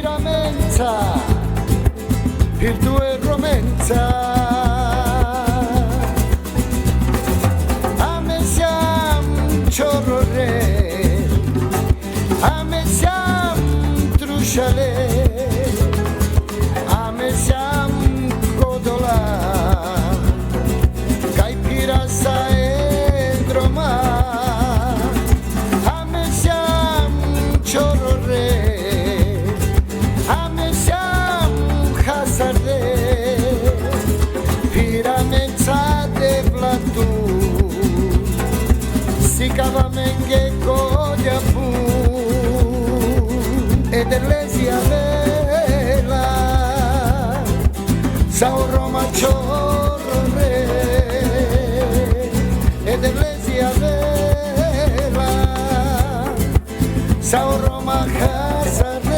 piramenza, virtù e romenza. A me siam ciorro re, a me siam trusciale, a me siam codola, caipirasa e droma. A me siam ciorro re, a me siam hazarde, piramenza de platu, si cavamenge codiapu, e dell'esia vela, Sao Roma ciorro re, e dell'esia vela, Sao Roma casa re.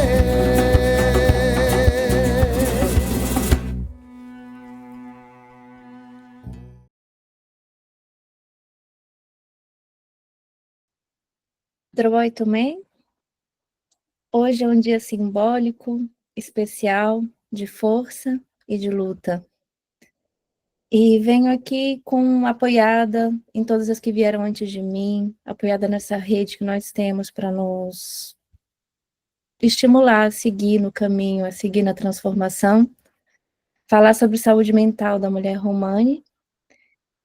Droi também. Hoje é um dia simbólico, especial, de força e de luta. E venho aqui apoiada em todas as que vieram antes de mim, apoiada nessa rede que nós temos para nos estimular a seguir no caminho, a seguir na transformação, falar sobre saúde mental da mulher romani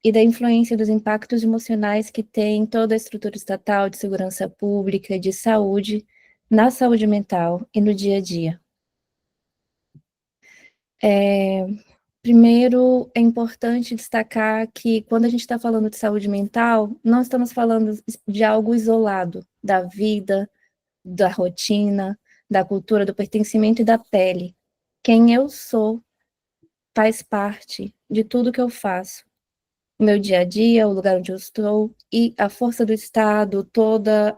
e da influência dos impactos emocionais que tem toda a estrutura estatal de segurança pública e de saúde na saúde mental e no dia a dia. Primeiro, é importante destacar que quando a gente está falando de saúde mental, não estamos falando de algo isolado da vida, da rotina, da cultura, do pertencimento e da pele. Quem eu sou faz parte de tudo que eu faço. O meu dia a dia, o lugar onde eu estou, e a força do Estado, toda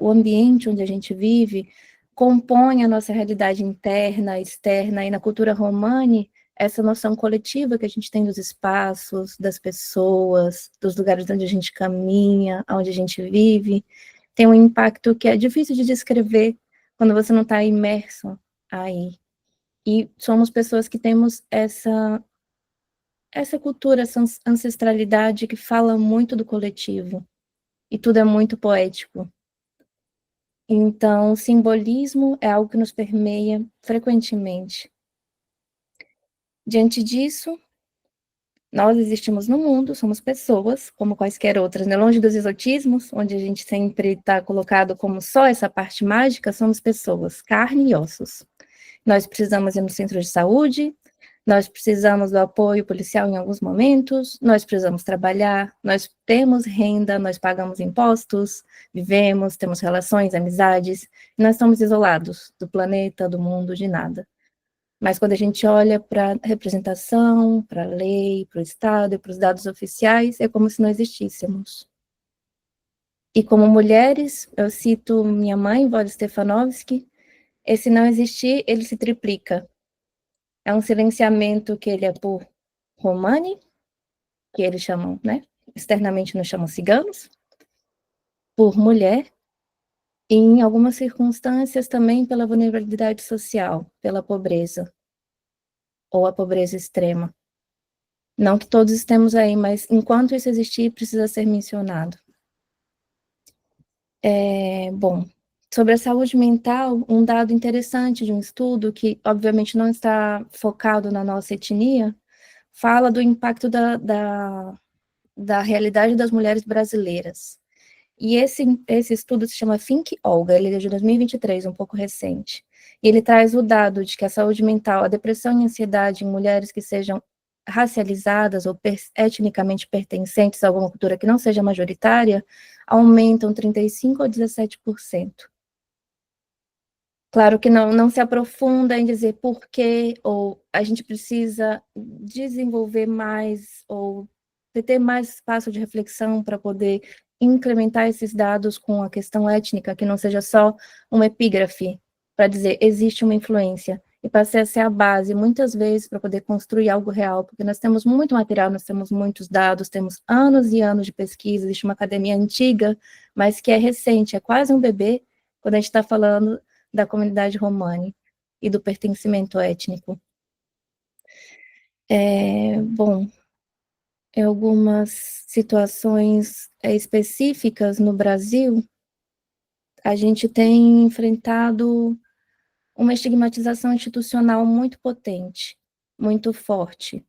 o ambiente onde a gente vive, compõe a nossa realidade interna, externa, e na cultura romani, essa noção coletiva que a gente tem dos espaços, das pessoas, dos lugares onde a gente caminha, onde a gente vive, tem um impacto que é difícil de descrever quando você não está imerso aí. E somos pessoas que temos essa cultura, essa ancestralidade que fala muito do coletivo, e tudo é muito poético. Então, o simbolismo é algo que nos permeia frequentemente. Diante disso, nós existimos no mundo, somos pessoas, como quaisquer outras, né? Longe dos exotismos, onde a gente sempre está colocado como só essa parte mágica, somos pessoas, carne e ossos. Nós precisamos ir no centro de saúde, nós precisamos do apoio policial em alguns momentos, nós precisamos trabalhar, nós temos renda, nós pagamos impostos, vivemos, temos relações, amizades, nós estamos isolados do planeta, do mundo, de nada. Mas quando a gente olha para a representação, para a lei, para o Estado e para os dados oficiais, é como se não existíssemos. E como mulheres, eu cito minha mãe, Vó Stefanovski, esse não existir, ele se triplica. É um silenciamento que ele é por romani, que eles chamam, né? Externamente nos chamam ciganos, por mulher, e em algumas circunstâncias também pela vulnerabilidade social, pela pobreza, ou a pobreza extrema. Não que todos estemos aí, mas enquanto isso existir, precisa ser mencionado. Bom, sobre a saúde mental, um dado interessante de um estudo, que obviamente não está focado na nossa etnia, fala do impacto da realidade das mulheres brasileiras. E esse estudo se chama Think Olga, ele é de 2023, um pouco recente. E ele traz o dado de que a saúde mental, a depressão e a ansiedade em mulheres que sejam racializadas ou etnicamente pertencentes a alguma cultura que não seja majoritária, aumentam 35% ou 17%. Claro que não se aprofunda em dizer por quê, ou a gente precisa desenvolver mais, ou ter mais espaço de reflexão para poder incrementar esses dados com a questão étnica, que não seja só uma epígrafe, para dizer existe uma influência, e passe a ser a base, muitas vezes, para poder construir algo real, porque nós temos muito material, nós temos muitos dados, temos anos e anos de pesquisa, existe uma academia antiga, mas que é recente, é quase um bebê, quando a gente está falando da comunidade romani e do pertencimento étnico. Bom, em algumas situações específicas no Brasil, a gente tem enfrentado uma estigmatização institucional muito potente, muito forte.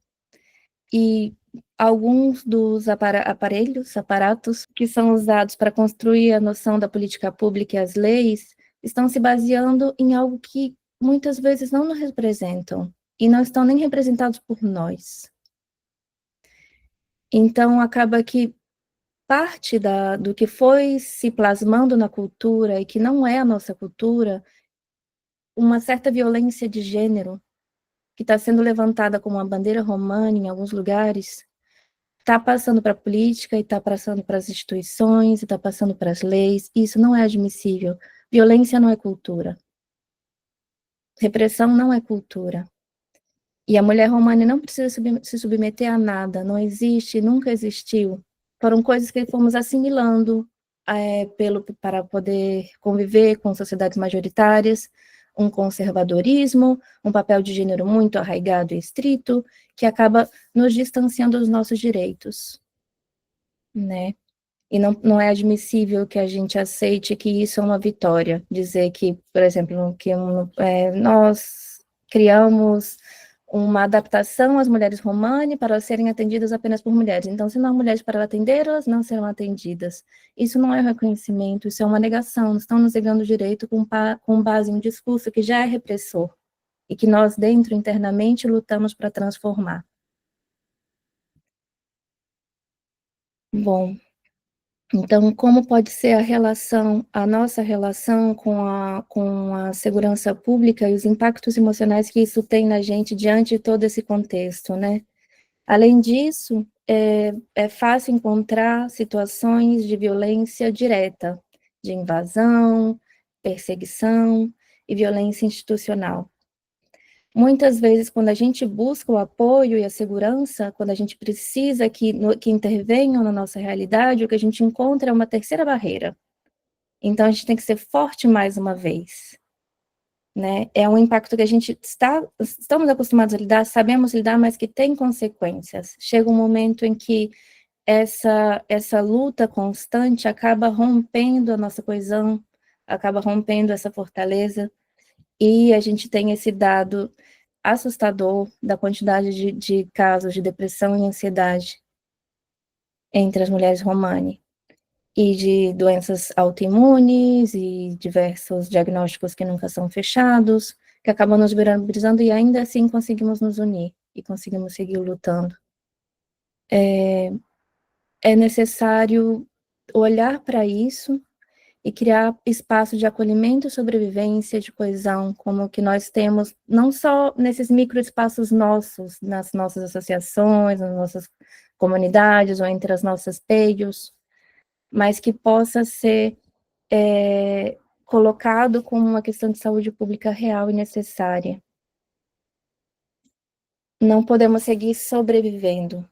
E alguns dos aparatos que são usados para construir a noção da política pública e as leis estão se baseando em algo que muitas vezes não nos representam e não estão nem representados por nós. Então, acaba que parte do que foi se plasmando na cultura e que não é a nossa cultura, uma certa violência de gênero, que está sendo levantada como uma bandeira romana em alguns lugares, está passando para a política e está passando para as instituições e está passando para as leis. Isso não é admissível. Violência não é cultura. Repressão não é cultura. E a mulher romana não precisa se submeter a nada, não existe, nunca existiu. Foram coisas que fomos assimilando para poder conviver com sociedades majoritárias, um conservadorismo, um papel de gênero muito arraigado e estrito, que acaba nos distanciando dos nossos direitos, né? E não é admissível que a gente aceite que isso é uma vitória. Dizer que, por exemplo, que nós criamos uma adaptação às mulheres romani para serem atendidas apenas por mulheres. Então, se não há mulheres para atender, elas não serão atendidas. Isso não é um reconhecimento, isso é uma negação. Estão nos negando o direito com base em um discurso que já é repressor e que nós, dentro, internamente, lutamos para transformar. Bom, então, como pode ser a nossa relação com a segurança pública e os impactos emocionais que isso tem na gente diante de todo esse contexto, né? Além disso, é fácil encontrar situações de violência direta, de invasão, perseguição e violência institucional. Muitas vezes, quando a gente busca o apoio e a segurança, quando a gente precisa que intervenham na nossa realidade, o que a gente encontra é uma terceira barreira. Então, a gente tem que ser forte mais uma vez, né? É um impacto que a gente estamos acostumados a lidar, sabemos lidar, mas que tem consequências. Chega um momento em que essa luta constante acaba rompendo a nossa coesão, acaba rompendo essa fortaleza, e a gente tem esse dado assustador da quantidade de casos de depressão e ansiedade entre as mulheres romani, e de doenças autoimunes e diversos diagnósticos que nunca são fechados, que acabam nos brisando e ainda assim conseguimos nos unir e conseguimos seguir lutando. É necessário olhar para isso e criar espaço de acolhimento e sobrevivência, de coesão, como o que nós temos, não só nesses microespaços nossos, nas nossas associações, nas nossas comunidades ou entre as nossas peios, mas que possa ser colocado como uma questão de saúde pública real e necessária. Não podemos seguir sobrevivendo,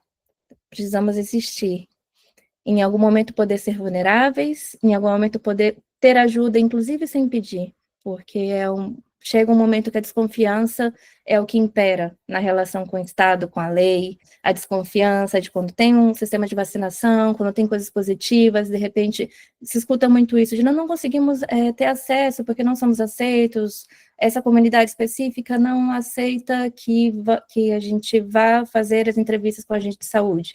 precisamos existir. Em algum momento poder ser vulneráveis, em algum momento poder ter ajuda, inclusive sem pedir, porque chega um momento que a desconfiança é o que impera na relação com o Estado, com a lei, a desconfiança de quando tem um sistema de vacinação, quando tem coisas positivas, de repente se escuta muito isso, de não conseguimos ter acesso porque não somos aceitos, essa comunidade específica não aceita que a gente vá fazer as entrevistas com a agente de saúde.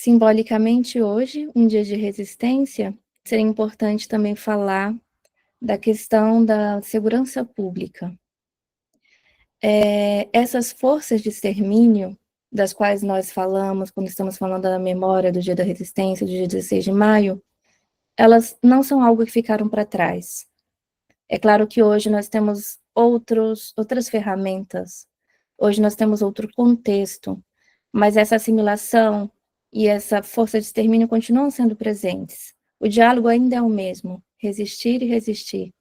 Simbolicamente, hoje, um dia de resistência, seria importante também falar da questão da segurança pública. Essas forças de extermínio, das quais nós falamos, quando estamos falando da memória do dia da resistência, do dia 16 de maio, elas não são algo que ficaram para trás. É claro que hoje nós temos outras ferramentas, hoje nós temos outro contexto, mas essa assimilação e essa força de extermínio continuam sendo presentes. O diálogo ainda é o mesmo, resistir e resistir.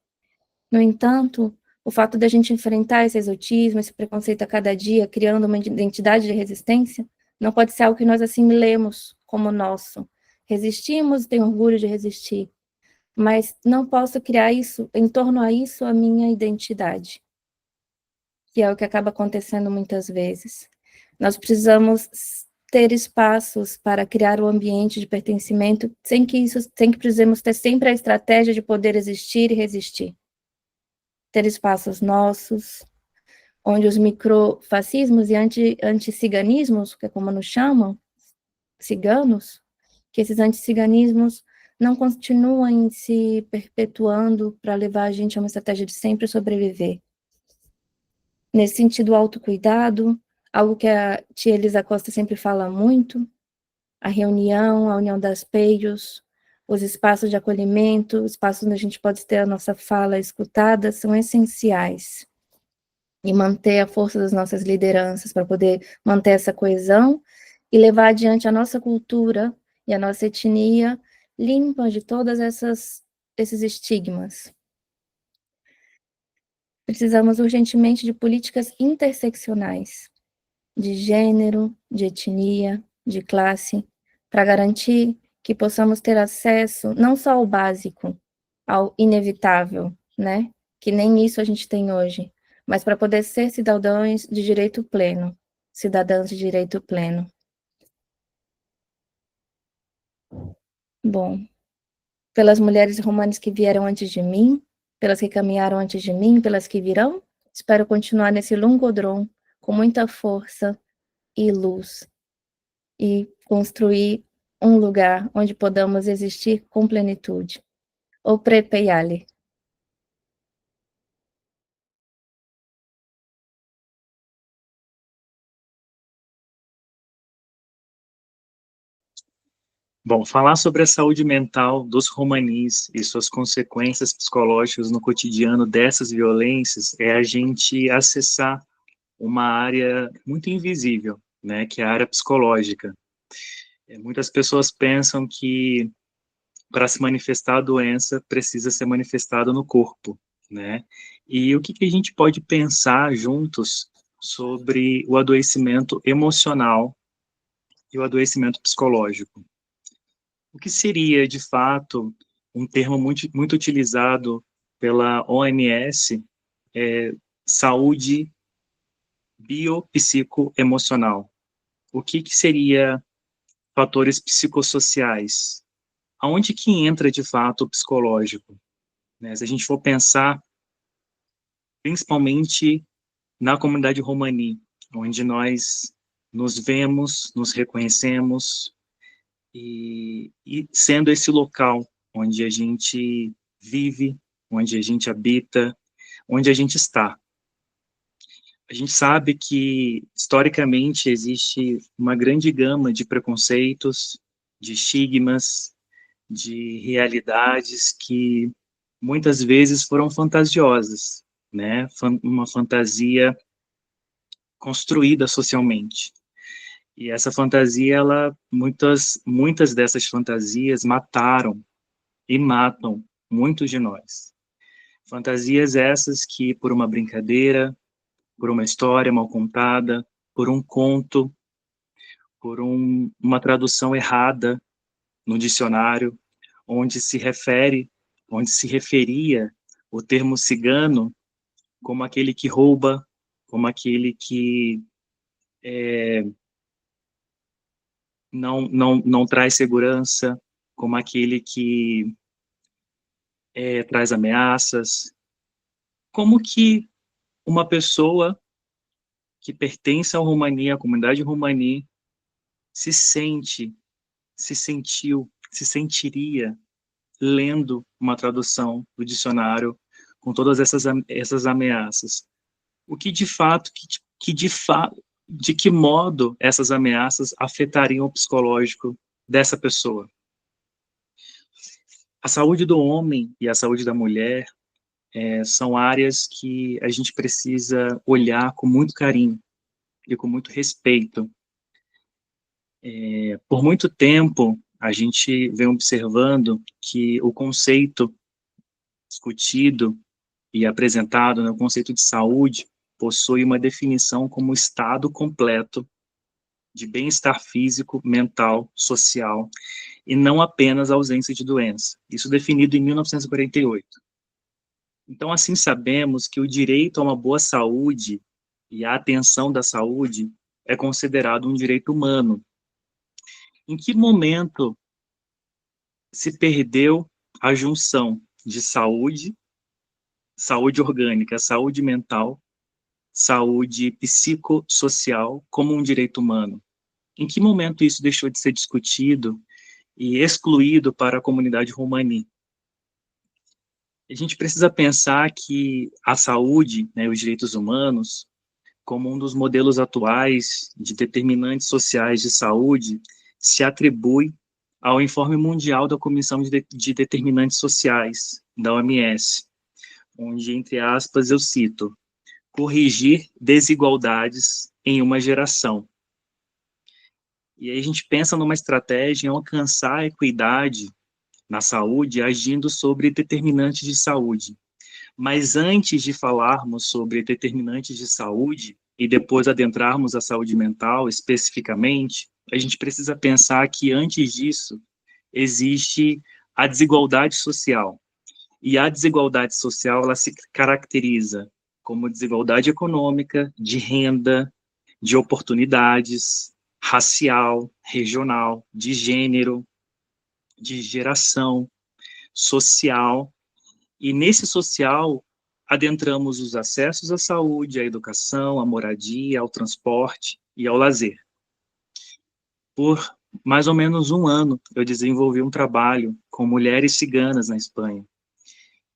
No entanto, o fato da gente enfrentar esse exotismo, esse preconceito a cada dia, criando uma identidade de resistência, não pode ser algo que nós assimilemos como nosso. Resistimos e tem orgulho de resistir. mas não posso criar isso, em torno a isso, a minha identidade, que é o que acaba acontecendo muitas vezes. Nós precisamos ter espaços para criar o ambiente de pertencimento, sem que precisemos ter sempre a estratégia de poder existir e resistir. Ter espaços nossos, onde os microfascismos e anticiganismos, que é como nos chamam, ciganos, que esses anticiganismos não continuem se perpetuando para levar a gente a uma estratégia de sempre sobreviver. Nesse sentido, o autocuidado, algo que a tia Elisa Costa sempre fala muito, a reunião, a união das peios, os espaços de acolhimento, os espaços onde a gente pode ter a nossa fala escutada, são essenciais. E manter a força das nossas lideranças para poder manter essa coesão e levar adiante a nossa cultura e a nossa etnia limpa de todas esses estigmas. Precisamos urgentemente de políticas interseccionais, de gênero, de etnia, de classe, para garantir que possamos ter acesso não só ao básico, ao inevitável, né? Que nem isso a gente tem hoje, mas para poder ser cidadãos de direito pleno, cidadãs de direito pleno. Bom, pelas mulheres romanas que vieram antes de mim, pelas que caminharam antes de mim, pelas que virão, espero continuar nesse longodrom com muita força e luz e construir um lugar onde podamos existir com plenitude. O Prepeyali. Bom, falar sobre a saúde mental dos romanis e suas consequências psicológicas no cotidiano dessas violências é a gente acessar uma área muito invisível, né, que é a área psicológica. Muitas pessoas pensam que para se manifestar a doença precisa ser manifestada no corpo, né? E o que a gente pode pensar juntos sobre o adoecimento emocional e o adoecimento psicológico? O que seria, de fato, um termo muito utilizado pela OMS, saúde biopsicoemocional? O que seria fatores psicossociais? Aonde que entra, de fato, o psicológico? Né? Se a gente for pensar, principalmente na comunidade romani, onde nós nos vemos, nos reconhecemos, e sendo esse local onde a gente vive, onde a gente habita, onde a gente está. A gente sabe que, historicamente, existe uma grande gama de preconceitos, de estigmas, de realidades que muitas vezes foram fantasiosas, né? Uma fantasia construída socialmente. E essa fantasia, muitas dessas fantasias mataram e matam muitos de nós. Fantasias essas que, por uma brincadeira, por uma história mal contada, por um conto, por uma tradução errada no dicionário, onde se referia o termo cigano como aquele que rouba, como aquele que não traz segurança, como aquele que traz ameaças. Como que uma pessoa que pertence à Romani, à comunidade Romani, se sentiria lendo uma tradução do dicionário com todas essas ameaças? O que de fato, de que modo essas ameaças afetariam o psicológico dessa pessoa? A saúde do homem e a saúde da mulher são áreas que a gente precisa olhar com muito carinho e com muito respeito. Por muito tempo, a gente vem observando que o conceito discutido e apresentado no conceito de saúde possui uma definição como estado completo de bem-estar físico, mental, social e não apenas a ausência de doença. Isso definido em 1948. Então, assim sabemos que o direito a uma boa saúde e a atenção da saúde é considerado um direito humano. Em que momento se perdeu a junção de saúde, saúde orgânica, saúde mental, saúde psicossocial como um direito humano? Em que momento isso deixou de ser discutido e excluído para a comunidade romani? A gente precisa pensar que a saúde, né, os direitos humanos, como um dos modelos atuais de determinantes sociais de saúde, se atribui ao Informe Mundial da Comissão de Determinantes Sociais, da OMS, onde, entre aspas, eu cito, corrigir desigualdades em uma geração. E aí a gente pensa numa estratégia em alcançar a equidade na saúde, agindo sobre determinantes de saúde. Mas antes de falarmos sobre determinantes de saúde, e depois adentrarmos a saúde mental especificamente, a gente precisa pensar que antes disso existe a desigualdade social. E a desigualdade social, ela se caracteriza como desigualdade econômica, de renda, de oportunidades, racial, regional, de gênero, de geração, social. E nesse social, adentramos os acessos à saúde, à educação, à moradia, ao transporte e ao lazer. Por mais ou menos um ano, eu desenvolvi um trabalho com mulheres ciganas na Espanha.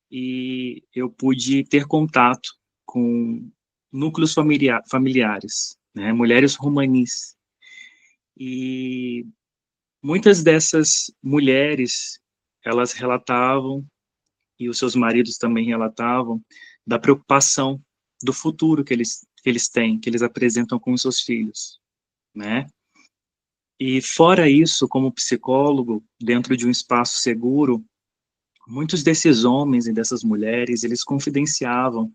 E eu pude ter contato com núcleos familiares, né, mulheres romanis. E muitas dessas mulheres, elas relatavam, e os seus maridos também relatavam, da preocupação do futuro que eles têm, que eles apresentam com os seus filhos, né? E fora isso, como psicólogo, dentro de um espaço seguro, muitos desses homens e dessas mulheres, eles confidenciavam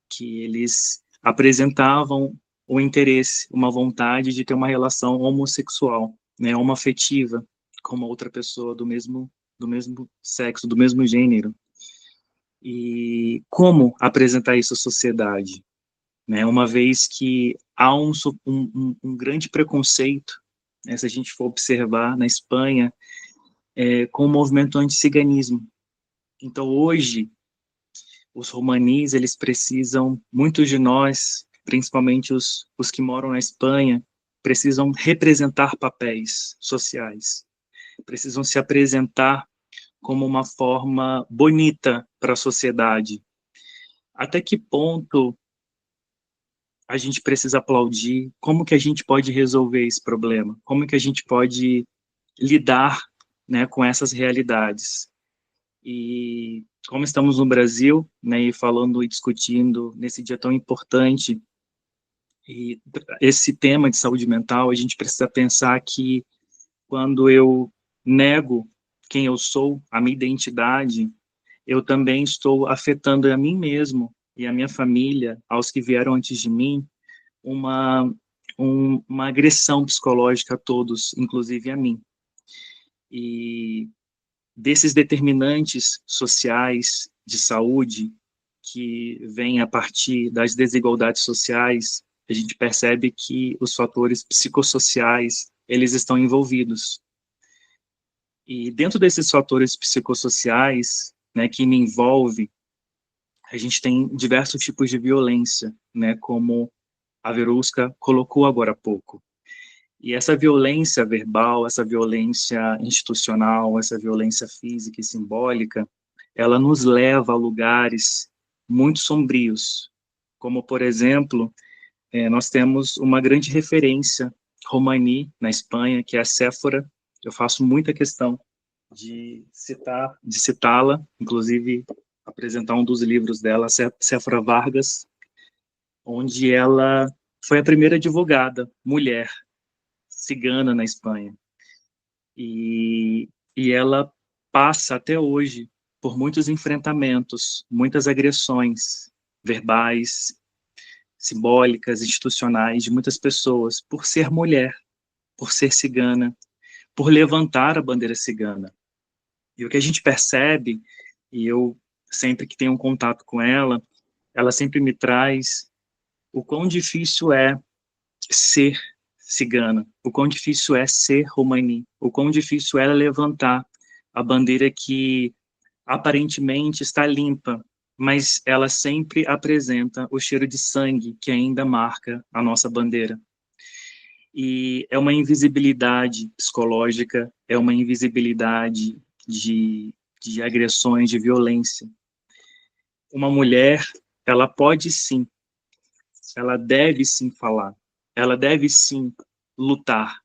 que eles apresentavam o interesse, uma vontade de ter uma relação homossexual, né, homoafetiva, com uma outra pessoa do mesmo sexo, do mesmo gênero. E como apresentar isso à sociedade? Né, uma vez que há um grande preconceito, né, se a gente for observar na Espanha, com o movimento anti-ciganismo. Então, hoje, os romanis, eles precisam, muitos de nós, principalmente os que moram na Espanha, precisam representar papéis sociais, precisam se apresentar como uma forma bonita para a sociedade. Até que ponto a gente precisa aplaudir? Como que a gente pode resolver esse problema? Como que a gente pode lidar, né, com essas realidades? E como estamos no Brasil, né, e falando e discutindo nesse dia tão importante, e esse tema de saúde mental, a gente precisa pensar que quando eu nego quem eu sou, a minha identidade, eu também estou afetando a mim mesmo e a minha família, aos que vieram antes de mim, uma agressão psicológica a todos, inclusive a mim. E desses determinantes sociais de saúde que vêm a partir das desigualdades sociais, a gente percebe que os fatores psicossociais, eles estão envolvidos. E dentro desses fatores psicossociais, né, que me envolve, a gente tem diversos tipos de violência, né, como a Verusca colocou agora há pouco. E essa violência verbal, essa violência institucional, essa violência física e simbólica, ela nos leva a lugares muito sombrios, como, por exemplo, nós temos uma grande referência romani na Espanha, que é a Séfora. Eu faço muita questão de citá-la, inclusive apresentar um dos livros dela, Séfora Vargas, onde ela foi a primeira advogada mulher cigana na Espanha. E ela passa até hoje por muitos enfrentamentos, muitas agressões verbais, simbólicas, institucionais de muitas pessoas, por ser mulher, por ser cigana, por levantar a bandeira cigana. E o que a gente percebe, e eu sempre que tenho um contato com ela sempre me traz o quão difícil é ser cigana, o quão difícil é ser romani, o quão difícil é levantar a bandeira que aparentemente está limpa, mas ela sempre apresenta o cheiro de sangue que ainda marca a nossa bandeira. E é uma invisibilidade psicológica, é uma invisibilidade de agressões, de violência. Uma mulher, ela pode sim, ela deve sim falar, ela deve sim lutar,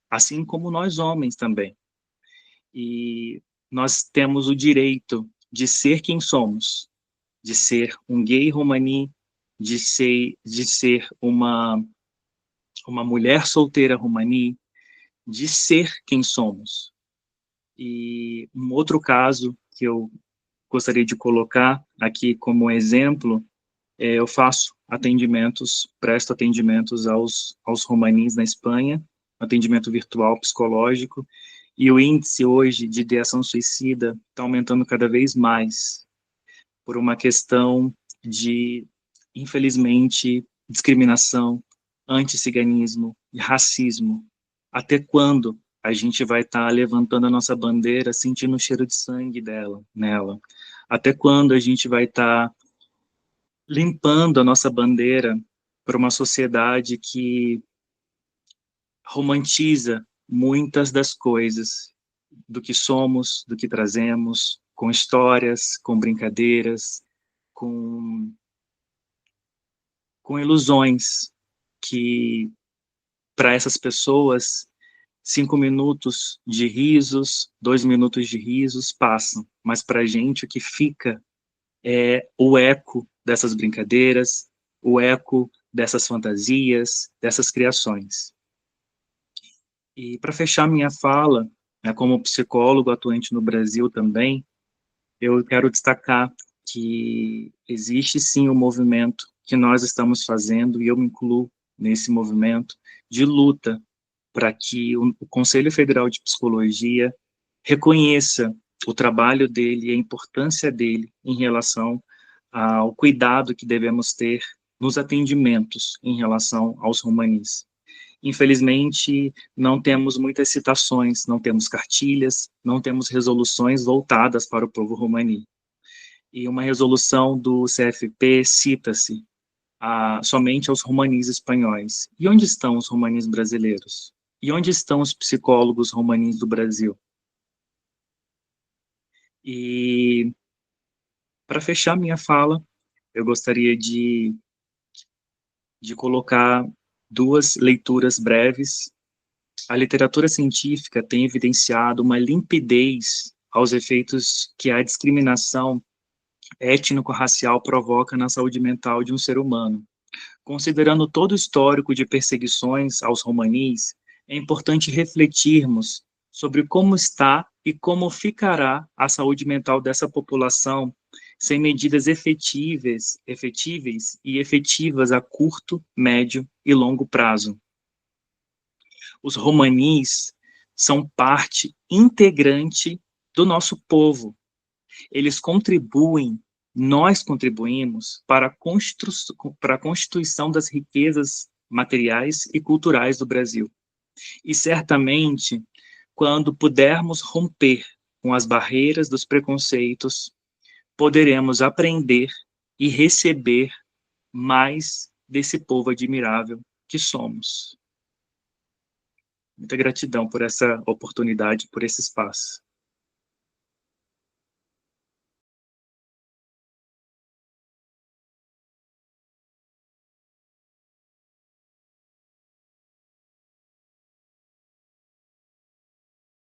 assim como nós homens também. E nós temos o direito de ser quem somos, de ser um gay romani, de ser uma mulher solteira romani, de ser quem somos. E um outro caso que eu gostaria de colocar aqui como exemplo, eu presto atendimentos aos romanis na Espanha, atendimento virtual psicológico, e o índice hoje de ideação suicida está aumentando cada vez mais, por uma questão de, infelizmente, discriminação, anticiganismo e racismo. Até quando a gente vai estar levantando a nossa bandeira sentindo o cheiro de sangue nela? Até quando a gente vai estar limpando a nossa bandeira para uma sociedade que romantiza muitas das coisas do que somos, do que trazemos, com histórias, com brincadeiras, com ilusões que, para essas pessoas, 5 minutos de risos, 2 minutos de risos passam, mas para a gente o que fica é o eco dessas brincadeiras, o eco dessas fantasias, dessas criações. E para fechar minha fala, né, como psicólogo atuante no Brasil também, eu quero destacar que existe sim um movimento que nós estamos fazendo, e eu me incluo nesse movimento, de luta para que o Conselho Federal de Psicologia reconheça o trabalho dele e a importância dele em relação ao cuidado que devemos ter nos atendimentos em relação aos romanis. Infelizmente, não temos muitas citações, não temos cartilhas, não temos resoluções voltadas para o povo romani. E uma resolução do CFP cita-se somente aos romanis espanhóis. E onde estão os romanis brasileiros? E onde estão os psicólogos romanis do Brasil? E, para fechar minha fala, eu gostaria de colocar 2 leituras breves. A literatura científica tem evidenciado uma limpidez aos efeitos que a discriminação étnico-racial provoca na saúde mental de um ser humano. Considerando todo o histórico de perseguições aos romanis, é importante refletirmos sobre como está e como ficará a saúde mental dessa população sem medidas efetíveis e efetivas a curto, médio e longo prazo. Os romanis são parte integrante do nosso povo. Eles contribuem, nós contribuímos para a constituição das riquezas materiais e culturais do Brasil. E certamente, quando pudermos romper com as barreiras dos preconceitos, poderemos aprender e receber mais desse povo admirável que somos. Muita gratidão por essa oportunidade, por esse espaço.